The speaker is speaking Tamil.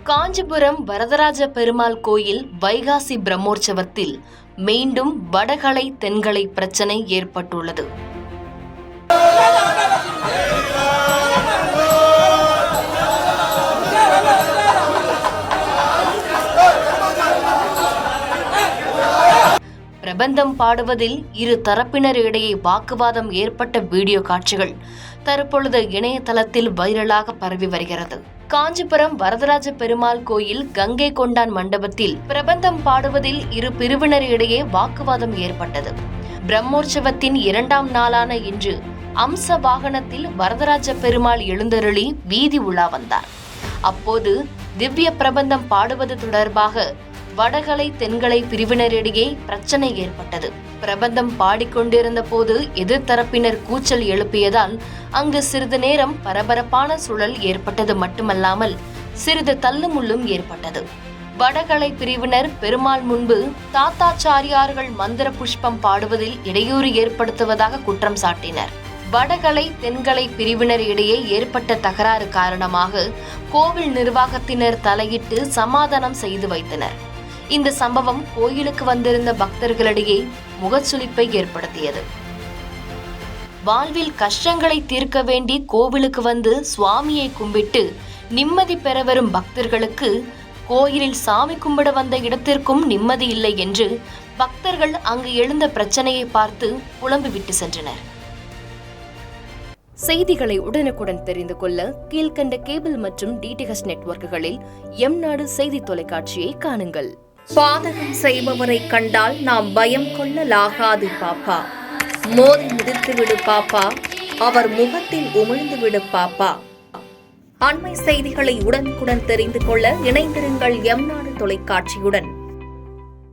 காஞ்சிபுரம் வரதராஜ பெருமாள் கோயில் வைகாசி பிரம்மோற்சவத்தில் மீண்டும் வடகலை தென்கலை பிரச்சனை ஏற்பட்டுள்ளது. பிரபந்தம் பாடுவதில் இரு தரப்பினரிடையே வாக்குவாதம் ஏற்பட்ட வீடியோ காட்சிகள் தற்பொழுது இணையதளத்தில் வைரலாக பரவி வருகிறது. காஞ்சிபுரம் வரதராஜ பெருமாள் கோயில் கங்கை கொண்டான் மண்டபத்தில் பிரபந்தம் பாடுவதில் இரு பிரிவினரிடையே வாக்குவாதம் ஏற்பட்டது. பிரம்மோற்சவத்தின் 2ஆம் நாளான இன்று அம்ச வாகனத்தில் வரதராஜ பெருமாள் எழுந்தருளி வீதி உலா வந்தார். அப்போது திவ்ய பிரபந்தம் பாடுவது தொடர்பாக வடகலை தென்கலை பிரிவினரிடையே பிரச்சனை ஏற்பட்டது. பிரபந்தம் பாடிக்கொண்டிருந்த போது எதிர்த்தரப்பினர் கூச்சல் எழுப்பியதால் அங்கு சிறிது நேரம் பரபரப்பான சூழல் ஏற்பட்டது மட்டுமல்லாமல் சிறிது தள்ளுமுள்ளும் ஏற்பட்டது. வடகலை பிரிவினர் பெருமாள் முன்பு தாத்தாச்சாரியார்கள் மந்திர புஷ்பம் பாடுவதில் இடையூறு ஏற்படுத்துவதாக குற்றம் சாட்டினர். வடகலை தென்கலை பிரிவினர் இடையே ஏற்பட்ட தகராறு காரணமாக கோவில் நிர்வாகத்தினர் தலையிட்டு சமாதானம் செய்து வைத்தனர். இந்த சம்பவம் கோயிலுக்கு வந்திருந்த பக்தர்களிடையே முகச்சுளிப்பை ஏற்படுத்தியது. வாழ்வில் கஷ்டங்களை தீர்க்க வேண்டி கோவிலுக்கு வந்து சுவாமியை கும்பிட்டு நிம்மதி பெற வரும் பக்தர்களுக்கு கோயிலில் சாமி கும்பிட வந்த இடத்திற்கும் நிம்மதி இல்லை என்று பக்தர்கள் அங்கு எழுந்த பிரச்சனையை பார்த்து புலம்பிவிட்டு சென்றனர். செய்திகளை உடனுக்குடன் தெரிந்து கொள்ள கீழ்கண்ட கேபிள் மற்றும் டிடிஹெச் நெட்வொர்க்குகளில் எம்நாடு செய்தி தொலைக்காட்சியை காணுங்கள். பாதகம் செய்பவரை கண்டால் நாம் பயம் கொள்ளலாகாது பாப்பா. மோதி மிதித்து விடு பாப்பா, அவர் முகத்தில் உமிழ்ந்து விடு பாப்பா. அண்மை செய்திகளை உடனுக்குடன் தெரிந்து கொள்ள இணைந்திருங்கள் எம்நாடு தொலைக்காட்சியுடன்.